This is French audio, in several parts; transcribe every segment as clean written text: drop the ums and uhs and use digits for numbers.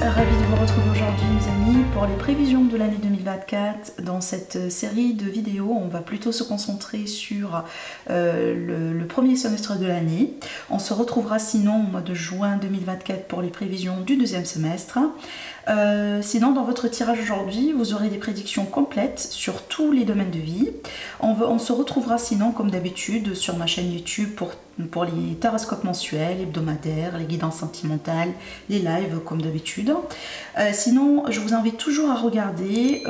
Ravi de vous retrouver aujourd'hui mes amis pour les prévisions de l'année 2024. Dans cette série de vidéos, on va plutôt se concentrer sur le premier semestre de l'année. On se retrouvera sinon au mois de juin 2024 pour les prévisions du deuxième semestre. Sinon, dans votre tirage aujourd'hui, vous aurez des prédictions complètes sur tous les domaines de vie. On se retrouvera sinon, comme d'habitude, sur ma chaîne YouTube pour les taroscopes mensuels, hebdomadaires, les guidances sentimentales, les lives, comme d'habitude. Sinon, je vous invite toujours à regarder,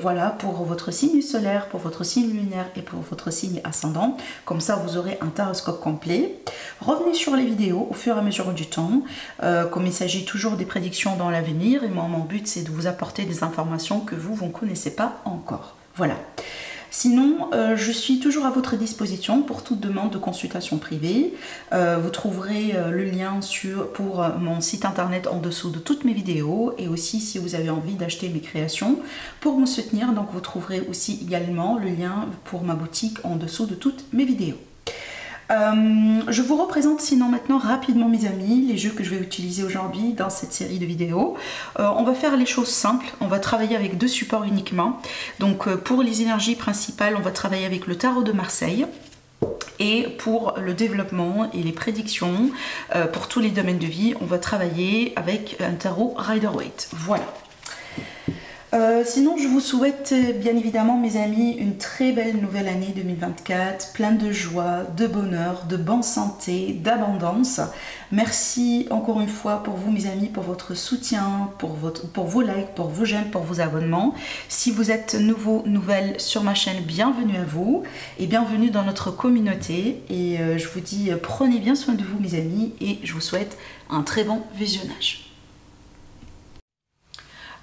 voilà, pour votre signe solaire, pour votre signe lunaire et pour votre signe ascendant. Comme ça, vous aurez un taroscope complet. Revenez sur les vidéos au fur et à mesure du temps, comme il s'agit toujours des prédictions dans l'avenir. Et moi, mon but, c'est de vous apporter des informations que vous ne connaissez pas encore. Voilà. Sinon, je suis toujours à votre disposition pour toute demande de consultation privée. Vous trouverez le lien pour mon site internet en dessous de toutes mes vidéos, et aussi si vous avez envie d'acheter mes créations pour me soutenir, donc vous trouverez aussi également le lien pour ma boutique en dessous de toutes mes vidéos. Je vous représente sinon maintenant rapidement mes amis les jeux que je vais utiliser aujourd'hui dans cette série de vidéos. On va faire les choses simples, on va travailler avec deux supports uniquement. Donc pour les énergies principales, on va travailler avec le tarot de Marseille. Et pour le développement et les prédictions, pour tous les domaines de vie, on va travailler avec un tarot Rider-Waite. Voilà. Sinon, je vous souhaite bien évidemment, mes amis, une très belle nouvelle année 2024, plein de joie, de bonheur, de bonne santé, d'abondance. Merci encore une fois pour vous, mes amis, pour votre soutien, pour vos likes, pour vos j'aime, pour vos abonnements. Si vous êtes nouvelle sur ma chaîne, bienvenue à vous et bienvenue dans notre communauté. Et je vous dis, prenez bien soin de vous, mes amis, et je vous souhaite un très bon visionnage.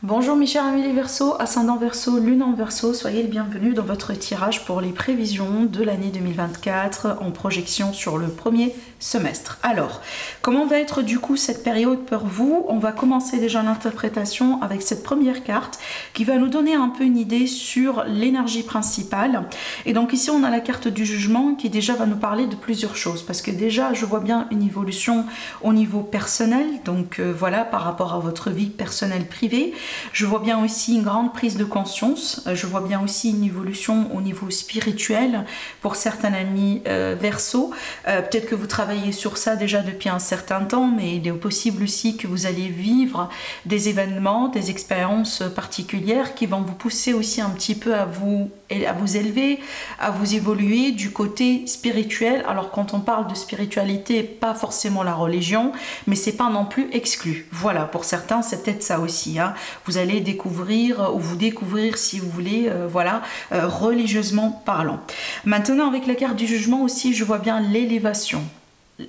Bonjour mes chers amis les Verseaux, ascendant Verseau, lune en Verseau, soyez les bienvenus dans votre tirage pour les prévisions de l'année 2024 en projection sur le premier semestre. Alors, comment va être du coup cette période pour vous? On va commencer déjà l'interprétation avec cette première carte qui va nous donner un peu une idée sur l'énergie principale. Et donc ici on a la carte du jugement qui déjà va nous parler de plusieurs choses, parce que déjà je vois bien une évolution au niveau personnel, donc voilà, par rapport à votre vie personnelle privée. Je vois bien aussi une grande prise de conscience, je vois bien aussi une évolution au niveau spirituel pour certains amis Verseau. Peut-être que vous travaillez sur ça déjà depuis un certain temps, mais il est possible aussi que vous allez vivre des événements, des expériences particulières qui vont vous pousser aussi un petit peu à vous élever, à vous évoluer du côté spirituel. Alors quand on parle de spiritualité, pas forcément la religion, mais c'est pas non plus exclu. Voilà, pour certains c'est peut-être ça aussi, hein. Vous allez découvrir ou vous découvrir si vous voulez, voilà, religieusement parlant. Maintenant avec la carte du jugement aussi, je vois bien l'élévation.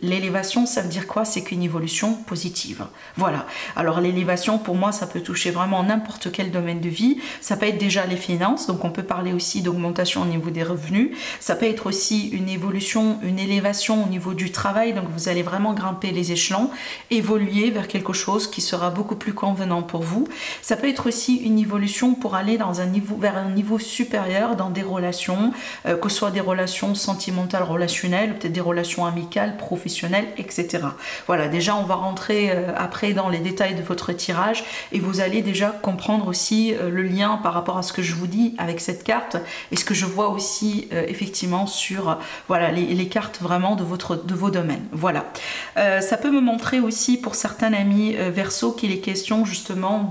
L'élévation, ça veut dire quoi? C'est qu'une évolution positive. Voilà. Alors l'élévation, pour moi, ça peut toucher vraiment n'importe quel domaine de vie. Ça peut être déjà les finances, donc on peut parler aussi d'augmentation au niveau des revenus. Ça peut être aussi une évolution, une élévation au niveau du travail, donc vous allez vraiment grimper les échelons, évoluer vers quelque chose qui sera beaucoup plus convenant pour vous. Ça peut être aussi une évolution pour aller dans vers un niveau supérieur dans des relations, que ce soit des relations sentimentales, relationnelles, peut-être des relations amicales, professionnelles, etc. Voilà, déjà on va rentrer après dans les détails de votre tirage et vous allez déjà comprendre aussi le lien par rapport à ce que je vous dis avec cette carte et ce que je vois aussi effectivement sur voilà, les cartes vraiment de vos domaines. Voilà, ça peut me montrer aussi pour certains amis Verseau qu'il est question justement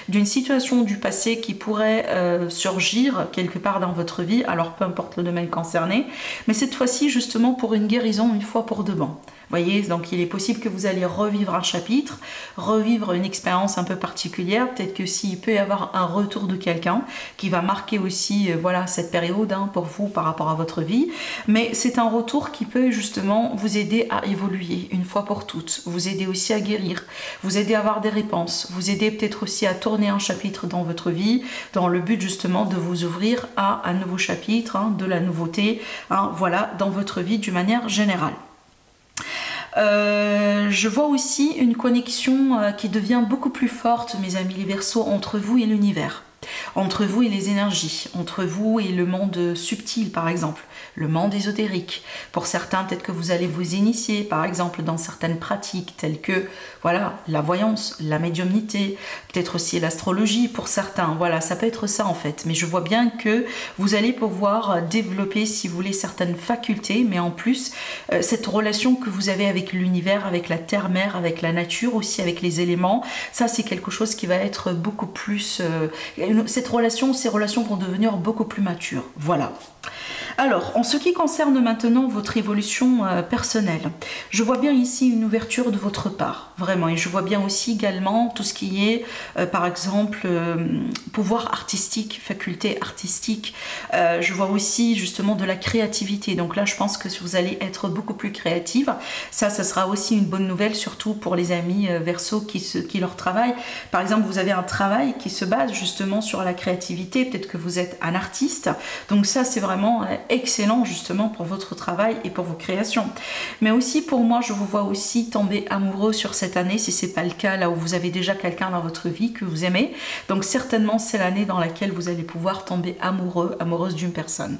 d'une situation du passé qui pourrait surgir quelque part dans votre vie, alors peu importe le domaine concerné, mais cette fois-ci justement pour une guérison une fois pour de bon. moment. Voyez, donc il est possible que vous allez revivre un chapitre, revivre une expérience un peu particulière. Peut-être que s'il peut y avoir un retour de quelqu'un qui va marquer aussi voilà, cette période pour vous par rapport à votre vie. Mais c'est un retour qui peut justement vous aider à évoluer une fois pour toutes, vous aider aussi à guérir, vous aider à avoir des réponses, vous aider peut-être aussi à tourner un chapitre dans votre vie, dans le but justement de vous ouvrir à un nouveau chapitre, de la nouveauté, voilà, dans votre vie d'une manière générale. Je vois aussi une connexion qui devient beaucoup plus forte, mes amis les Verseaux, entre vous et l'univers, entre vous et les énergies, entre vous et le monde subtil par exemple, le monde ésotérique. Pour certains, peut-être que vous allez vous initier par exemple dans certaines pratiques telles que voilà, la voyance, la médiumnité, peut-être aussi l'astrologie pour certains. Voilà, ça peut être ça en fait. Mais je vois bien que vous allez pouvoir développer, si vous voulez, certaines facultés, mais en plus, cette relation que vous avez avec l'univers, avec la terre-mère, avec la nature, aussi avec les éléments, ça c'est quelque chose qui va être beaucoup plus... ces relations vont devenir beaucoup plus matures. Voilà. Alors, en ce qui concerne maintenant votre évolution personnelle, je vois bien ici une ouverture de votre part, vraiment, et je vois bien aussi également tout ce qui est, par exemple, pouvoir artistique, faculté artistique, je vois aussi justement de la créativité, donc là je pense que vous allez être beaucoup plus créative, ça sera aussi une bonne nouvelle, surtout pour les amis Verseaux qui leur travaillent, par exemple vous avez un travail qui se base justement sur la créativité, peut-être que vous êtes un artiste, donc ça c'est vraiment excellent justement pour votre travail et pour vos créations. Mais aussi pour moi, je vous vois aussi tomber amoureux sur cette année, si c'est pas le cas, là où vous avez déjà quelqu'un dans votre vie que vous aimez. Donc certainement c'est l'année dans laquelle vous allez pouvoir tomber amoureux, amoureuse d'une personne.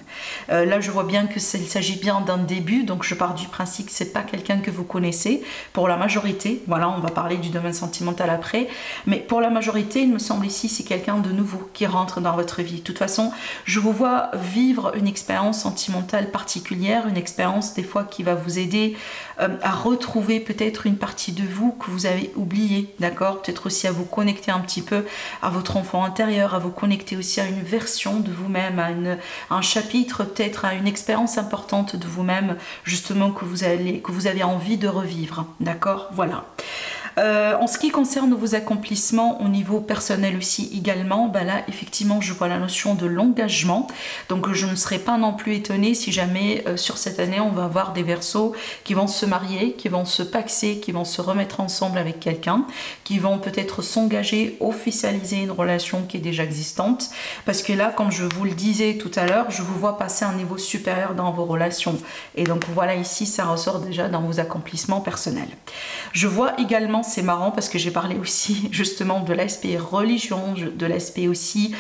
Là je vois bien que il s'agit bien d'un début, donc je pars du principe que c'est pas quelqu'un que vous connaissez pour la majorité. Voilà, on va parler du domaine sentimental après, mais pour la majorité, il me semble ici c'est quelqu'un de nouveau qui rentre dans votre vie. De toute façon, je vous vois vivre une expérience sentimentale particulière, une expérience des fois qui va vous aider à retrouver peut-être une partie de vous que vous avez oubliée, d'accord? Peut-être aussi à vous connecter un petit peu à votre enfant intérieur, à vous connecter aussi à une version de vous-même, à un chapitre, peut-être à une expérience importante de vous-même, justement que vous avez envie de revivre, d'accord? Voilà. En ce qui concerne vos accomplissements au niveau personnel aussi également, bah là effectivement je vois la notion de l'engagement, donc je ne serais pas non plus étonnée si jamais sur cette année on va avoir des Verseaux qui vont se marier, qui vont se paxer, qui vont se remettre ensemble avec quelqu'un, qui vont peut-être s'engager, officialiser une relation qui est déjà existante, parce que là comme je vous le disais tout à l'heure, je vous vois passer à un niveau supérieur dans vos relations, et donc voilà ici ça ressort déjà dans vos accomplissements personnels. Je vois également, c'est marrant parce que j'ai parlé aussi justement de l'aspect religion, de l'aspect aussi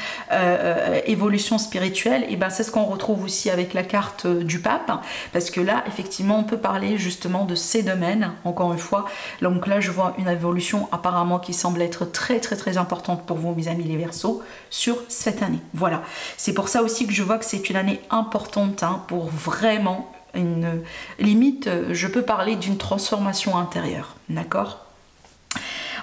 évolution spirituelle, et ben c'est ce qu'on retrouve aussi avec la carte du pape, parce que là effectivement on peut parler justement de ces domaines, encore une fois, donc là je vois une évolution apparemment qui semble être très importante pour vous mes amis les Verseaux sur cette année. Voilà, c'est pour ça aussi que je vois que c'est une année importante pour vraiment une limite, je peux parler d'une transformation intérieure, d'accord?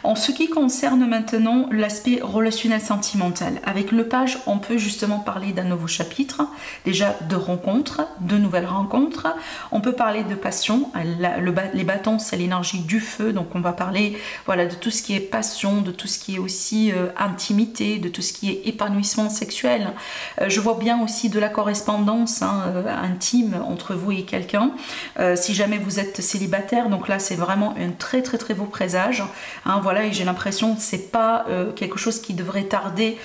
En ce qui concerne maintenant l'aspect relationnel sentimental, avec le page, on peut justement parler d'un nouveau chapitre, déjà de rencontres, de nouvelles rencontres. On peut parler de passion, les bâtons c'est l'énergie du feu, donc on va parler voilà, de tout ce qui est passion, de tout ce qui est aussi intimité, de tout ce qui est épanouissement sexuel. Je vois bien aussi de la correspondance intime entre vous et quelqu'un. Si jamais vous êtes célibataire, donc là c'est vraiment un très beau présage. Voilà, et j'ai l'impression que c'est pas quelque chose qui devrait tarder.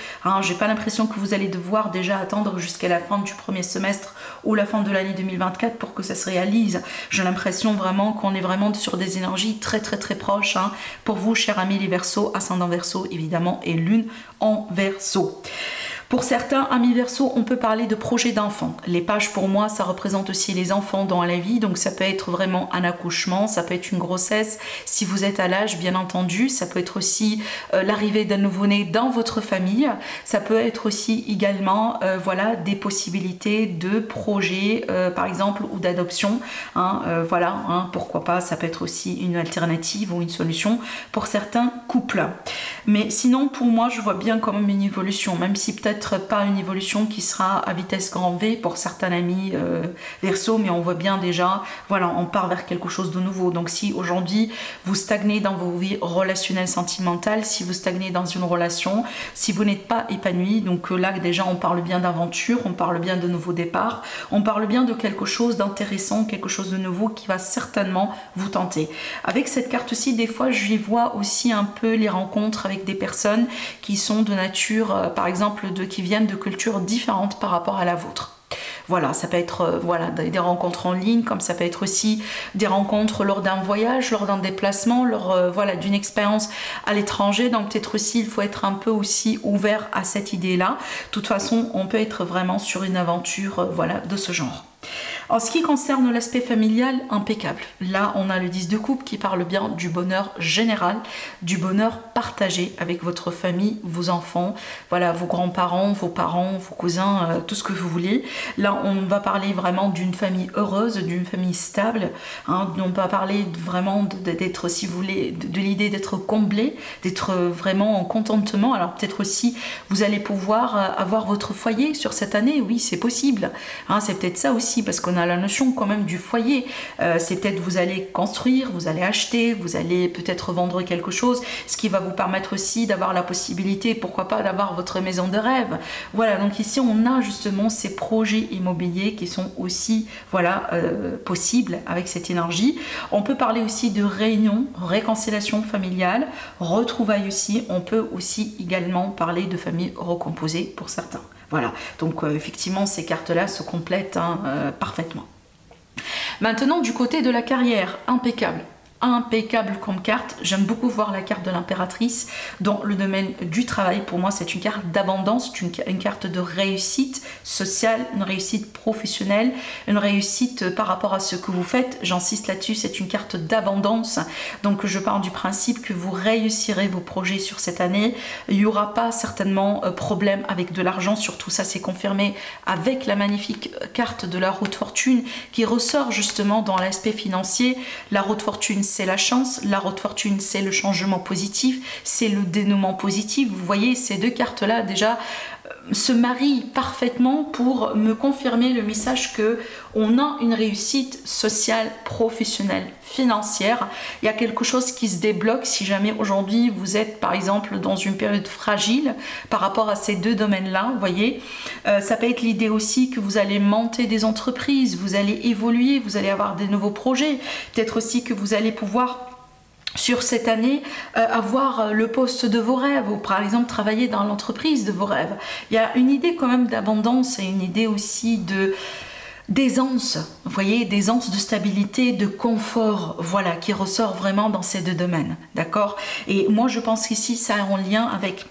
J'ai pas l'impression que vous allez devoir déjà attendre jusqu'à la fin du premier semestre ou la fin de l'année 2024 pour que ça se réalise. J'ai l'impression vraiment qu'on est vraiment sur des énergies très proches pour vous, chers amis les Verseaux, ascendant Verseau évidemment, et lune en Verseau. Pour certains amis Verseaux, on peut parler de projet d'enfant. Les pages pour moi, ça représente aussi les enfants dans la vie, donc ça peut être vraiment un accouchement, ça peut être une grossesse, si vous êtes à l'âge bien entendu, ça peut être aussi l'arrivée d'un nouveau-né dans votre famille, ça peut être aussi également voilà, des possibilités de projets par exemple ou d'adoption, voilà, pourquoi pas, ça peut être aussi une alternative ou une solution pour certains couples. Mais sinon pour moi je vois bien quand même une évolution, même si peut-être peut-être pas une évolution qui sera à vitesse grand V pour certains amis Verseau, mais on voit bien déjà, voilà, on part vers quelque chose de nouveau. Donc si aujourd'hui vous stagnez dans vos vies relationnelles sentimentales, si vous stagnez dans une relation, si vous n'êtes pas épanoui, donc là déjà on parle bien d'aventure, on parle bien de nouveau départ, on parle bien de quelque chose d'intéressant, quelque chose de nouveau qui va certainement vous tenter. Avec cette carte-ci, des fois je y vois aussi un peu les rencontres avec des personnes qui sont de nature, par exemple, qui viennent de cultures différentes par rapport à la vôtre. Voilà, ça peut être voilà, des rencontres en ligne, comme ça peut être aussi des rencontres lors d'un voyage, lors d'un déplacement, lors voilà, d'une expérience à l'étranger. Donc peut-être aussi, il faut être un peu aussi ouvert à cette idée-là. De toute façon, on peut être vraiment sur une aventure voilà, de ce genre. En ce qui concerne l'aspect familial, impeccable. Là, on a le 10 de coupe qui parle bien du bonheur général, du bonheur partagé avec votre famille, vos enfants, voilà, vos grands-parents, vos cousins, tout ce que vous voulez. Là, on va parler vraiment d'une famille heureuse, d'une famille stable. Hein, on va parler vraiment d'être, si vous voulez, de l'idée d'être comblé, d'être vraiment en contentement. Alors peut-être aussi, vous allez pouvoir avoir votre foyer sur cette année. Oui, c'est possible. Hein, c'est peut-être ça aussi, parce qu'on a la notion quand même du foyer. C'est peut-être vous allez construire, vous allez acheter, vous allez peut-être vendre quelque chose, ce qui va vous permettre aussi d'avoir la possibilité, pourquoi pas, d'avoir votre maison de rêve. Voilà, donc ici on a justement ces projets immobiliers qui sont aussi voilà, possibles avec cette énergie. On peut parler aussi de réunion, réconciliation familiale, retrouvailles aussi. On peut aussi également parler de famille recomposée pour certains. Voilà, donc effectivement ces cartes-là se complètent parfaitement. Maintenant du côté de la carrière, impeccable. Impeccable comme carte. J'aime beaucoup voir la carte de l'impératrice dans le domaine du travail. Pour moi, c'est une carte d'abondance, une carte de réussite sociale, une réussite professionnelle, une réussite par rapport à ce que vous faites. J'insiste là-dessus, c'est une carte d'abondance. Donc, je pars du principe que vous réussirez vos projets sur cette année. Il n'y aura pas certainement problème avec de l'argent. Surtout, ça, c'est confirmé avec la magnifique carte de la roue de fortune qui ressort justement dans l'aspect financier. La roue de fortune, c'est la chance, la roue de fortune, c'est le changement positif, c'est le dénouement positif. Vous voyez, ces deux cartes-là, déjà, se marient parfaitement pour me confirmer le message que on a une réussite sociale, professionnelle, financière. Il y a quelque chose qui se débloque si jamais aujourd'hui vous êtes par exemple dans une période fragile par rapport à ces deux domaines-là. Vous voyez, ça peut être l'idée aussi que vous allez monter des entreprises, vous allez évoluer, vous allez avoir des nouveaux projets. Peut-être aussi que vous allez pouvoir sur cette année avoir le poste de vos rêves ou par exemple travailler dans l'entreprise de vos rêves. Il y a une idée quand même d'abondance et une idée aussi de d'aisance, vous voyez, d'aisance, de stabilité, de confort, voilà, qui ressort vraiment dans ces deux domaines, d'accord? Et moi je pense qu'ici ça est en lien avec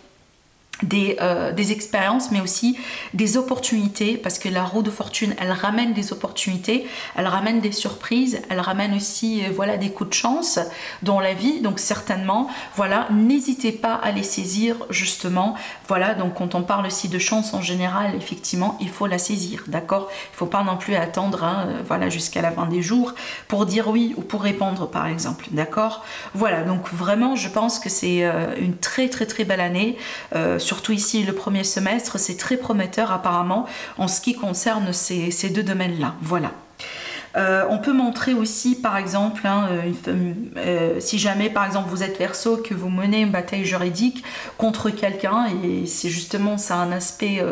des expériences mais aussi des opportunités, parce que la roue de fortune elle ramène des opportunités, elle ramène des surprises, elle ramène aussi voilà, des coups de chance dans la vie. Donc certainement voilà, n'hésitez pas à les saisir justement. Voilà, donc quand on parle aussi de chance en général, effectivement il faut la saisir, d'accord? Il ne faut pas non plus attendre voilà, jusqu'à la fin des jours pour dire oui ou pour répondre par exemple, d'accord? Voilà, donc vraiment je pense que c'est une très belle année, surtout ici le premier semestre, c'est très prometteur apparemment en ce qui concerne ces deux domaines-là. Voilà. On peut montrer aussi par exemple si jamais par exemple vous êtes Verseau, que vous menez une bataille juridique contre quelqu'un et c'est justement ça a un aspect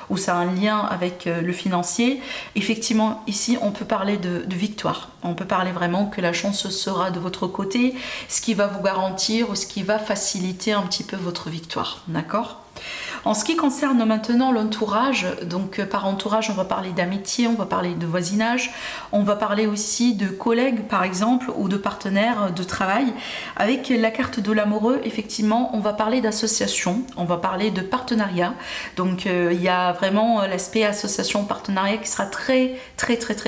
ou ça a un lien avec le financier, effectivement ici on peut parler de victoire, on peut parler vraiment que la chance sera de votre côté, ce qui va vous garantir ou ce qui va faciliter un petit peu votre victoire, d'accord? En ce qui concerne maintenant l'entourage, donc par entourage on va parler d'amitié, on va parler de voisinage, on va parler aussi de collègues par exemple ou de partenaires de travail. Avec la carte de l'amoureux, effectivement on va parler d'association, on va parler de partenariat. Donc il y a vraiment l'aspect association partenariat qui sera très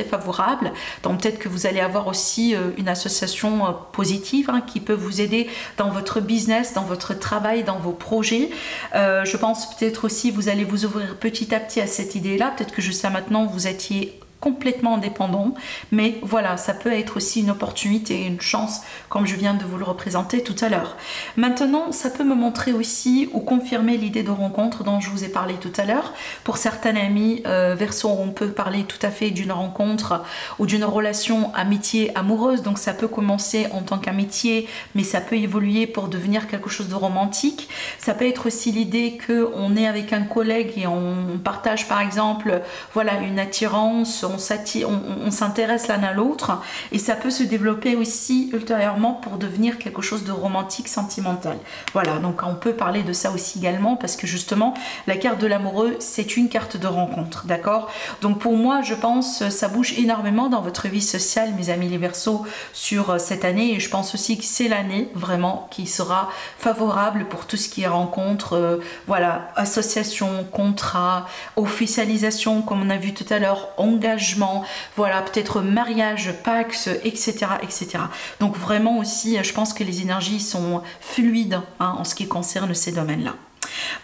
favorable. Donc peut-être que vous allez avoir aussi une association positive qui peut vous aider dans votre business, dans votre travail, dans vos projets. Je pense peut-être aussi vous allez vous ouvrir petit à petit à cette idée-là. Peut-être que jusqu'à maintenant vous étiez complètement indépendant, mais voilà, ça peut être aussi une opportunité, une chance, comme je viens de vous le représenter tout à l'heure. Maintenant, ça peut me montrer aussi ou confirmer l'idée de rencontre dont je vous ai parlé tout à l'heure. Pour certains amis Verseau, on peut parler tout à fait d'une rencontre ou d'une relation amitié amoureuse, donc ça peut commencer en tant qu'amitié, mais ça peut évoluer pour devenir quelque chose de romantique. Ça peut être aussi l'idée qu'on est avec un collègue et on partage par exemple, voilà, une attirance, on s'intéresse l'un à l'autre, et ça peut se développer aussi ultérieurement pour devenir quelque chose de romantique, sentimental. Voilà, donc on peut parler de ça aussi également, parce que justement la carte de l'amoureux, c'est une carte de rencontre, d'accord? Donc pour moi, je pense ça bouge énormément dans votre vie sociale, mes amis les Verseaux, sur cette année, et je pense aussi que c'est l'année vraiment qui sera favorable pour tout ce qui est rencontre, voilà, association, contrat, officialisation, comme on a vu tout à l'heure, engagement, voilà, peut-être mariage, Pax, etc., etc. Donc vraiment aussi, je pense que les énergies sont fluides hein, en ce qui concerne ces domaines-là.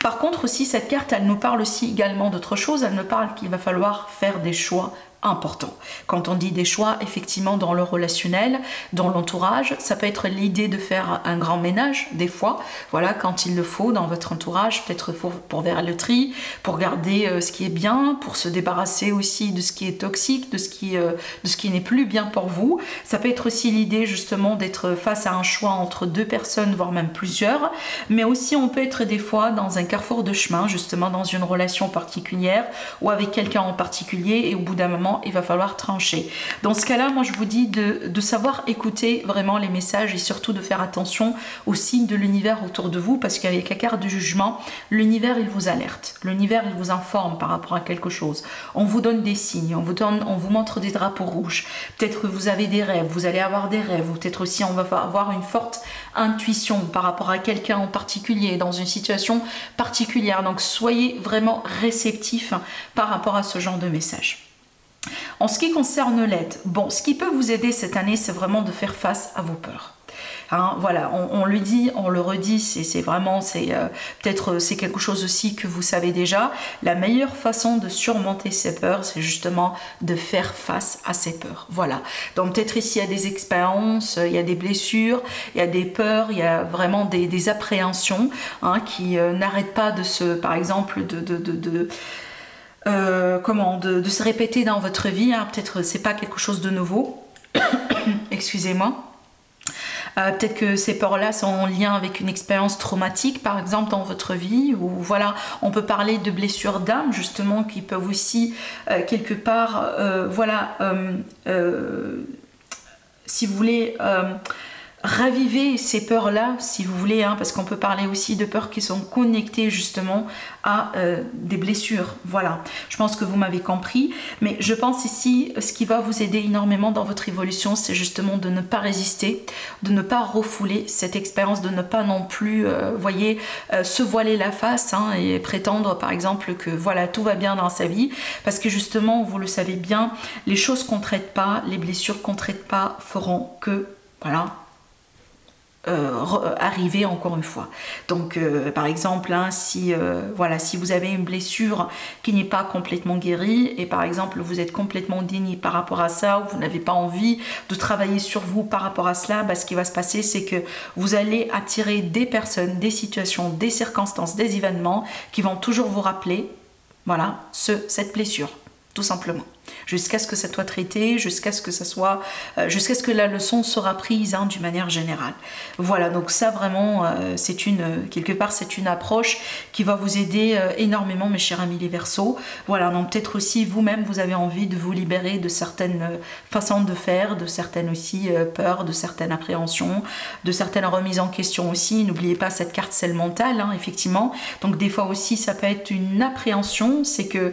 Par contre aussi, cette carte, elle nous parle aussi également d'autre chose. Elle nous parle qu'il va falloir faire des choix important. Quand on dit des choix, effectivement, dans le relationnel, dans l'entourage, ça peut être l'idée de faire un grand ménage, des fois, voilà, quand il le faut dans votre entourage, peut-être pour faire le tri, pour garder ce qui est bien, pour se débarrasser aussi de ce qui est toxique, de ce qui n'est plus bien pour vous. Ça peut être aussi l'idée, justement, d'être face à un choix entre deux personnes, voire même plusieurs, mais aussi on peut être des fois dans un carrefour de chemin, justement, dans une relation particulière, ou avec quelqu'un en particulier, et au bout d'un moment, il va falloir trancher. Dans ce cas-là, moi je vous dis de savoir écouter vraiment les messages et surtout de faire attention aux signes de l'univers autour de vous, parce qu'avec la carte du jugement, l'univers il vous alerte, l'univers il vous informe par rapport à quelque chose. On vous donne des signes, on vous montre des drapeaux rouges. Peut-être que vous avez des rêves, vous allez avoir des rêves, ou peut-être aussi on va avoir une forte intuition par rapport à quelqu'un en particulier, dans une situation particulière. Donc soyez vraiment réceptifs par rapport à ce genre de message. En ce qui concerne l'aide, bon, ce qui peut vous aider cette année, c'est vraiment de faire face à vos peurs. Hein, voilà, on le dit, on le redit, c'est vraiment, peut-être c'est quelque chose aussi que vous savez déjà. La meilleure façon de surmonter ces peurs, c'est justement de faire face à ces peurs. Voilà, donc peut-être ici il y a des expériences, il y a des blessures, il y a des peurs, il y a vraiment des appréhensions hein, qui n'arrêtent pas par exemple, de se répéter dans votre vie, hein. Peut-être c'est pas quelque chose de nouveau, excusez-moi. Peut-être que ces peurs-là sont en lien avec une expérience traumatique, par exemple, dans votre vie, ou voilà, on peut parler de blessures d'âme, justement, qui peuvent aussi, quelque part, voilà, si vous voulez... raviver ces peurs-là, si vous voulez, hein, parce qu'on peut parler aussi de peurs qui sont connectées justement à des blessures. Voilà, je pense que vous m'avez compris, mais je pense ici, ce qui va vous aider énormément dans votre évolution, c'est justement de ne pas résister, de ne pas refouler cette expérience, de ne pas non plus, voyez, se voiler la face hein, et prétendre par exemple que voilà, tout va bien dans sa vie, parce que justement, vous le savez bien, les choses qu'on ne traite pas, les blessures qu'on ne traite pas feront que, voilà, arriver encore une fois. Donc par exemple hein, si vous avez une blessure qui n'est pas complètement guérie et par exemple vous êtes complètement déni par rapport à ça, ou vous n'avez pas envie de travailler sur vous par rapport à cela, ce qui va se passer c'est que vous allez attirer des personnes, des situations, des circonstances, des événements qui vont toujours vous rappeler voilà cette blessure, tout simplement, jusqu'à ce que ça soit traité, jusqu'à ce que la leçon sera prise hein, d'une manière générale. Voilà, donc ça vraiment, quelque part c'est une approche qui va vous aider énormément, mes chers amis les Verseaux. Voilà, donc peut-être aussi vous-même vous avez envie de vous libérer de certaines façons de faire, de certaines aussi peurs, de certaines appréhensions, de certaines remises en question aussi. N'oubliez pas, cette carte c'est le mental, hein, effectivement. Donc des fois aussi ça peut être une appréhension, c'est qu'on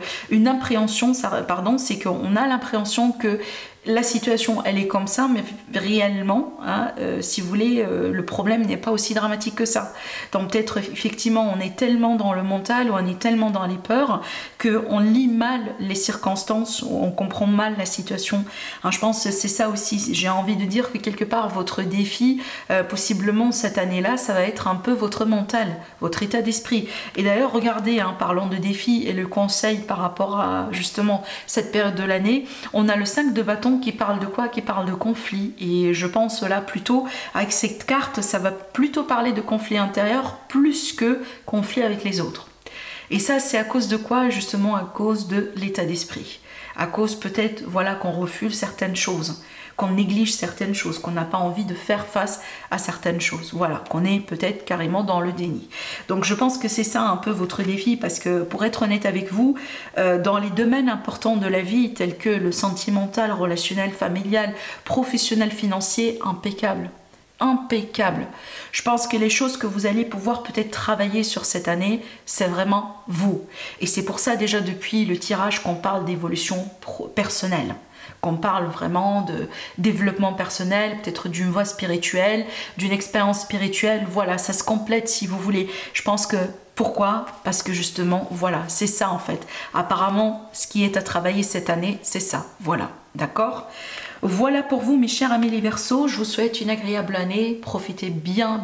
a l'appréhension que la situation elle est comme ça, mais réellement hein, si vous voulez le problème n'est pas aussi dramatique que ça. Donc peut-être effectivement on est tellement dans le mental ou on est tellement dans les peurs qu'on lit mal les circonstances, on comprend mal la situation hein, je pense que c'est ça aussi. J'ai envie de dire que quelque part votre défi possiblement cette année-là ça va être un peu votre mental, votre état d'esprit. Et d'ailleurs regardez hein, parlant de défi et le conseil par rapport à justement cette période de l'année, on a le 5 de bâton qui parle de quoi? Qui parle de conflit. Et je pense là plutôt, avec cette carte, ça va plutôt parler de conflit intérieur plus que conflit avec les autres. Et ça, c'est à cause de quoi? Justement à cause de l'état d'esprit. À cause peut-être voilà, qu'on refuse certaines choses, qu'on néglige certaines choses, qu'on n'a pas envie de faire face à certaines choses. Voilà, qu'on est peut-être carrément dans le déni. Donc je pense que c'est ça un peu votre défi, parce que pour être honnête avec vous, dans les domaines importants de la vie, tels que le sentimental, relationnel, familial, professionnel, financier, impeccable. Impeccable. Je pense que les choses que vous allez pouvoir peut-être travailler sur cette année, c'est vraiment vous. Et c'est pour ça déjà depuis le tirage qu'on parle d'évolution personnelle, qu'on parle vraiment de développement personnel, peut-être d'une voie spirituelle, d'une expérience spirituelle. Voilà, ça se complète si vous voulez. Je pense que pourquoi? Parce que justement, voilà, c'est ça en fait. Apparemment, ce qui est à travailler cette année, c'est ça. Voilà, d'accord? Voilà pour vous mes chers amis les Verseaux, je vous souhaite une agréable année, profitez bien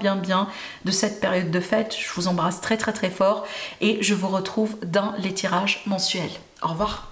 de cette période de fête, je vous embrasse très fort et je vous retrouve dans les tirages mensuels. Au revoir.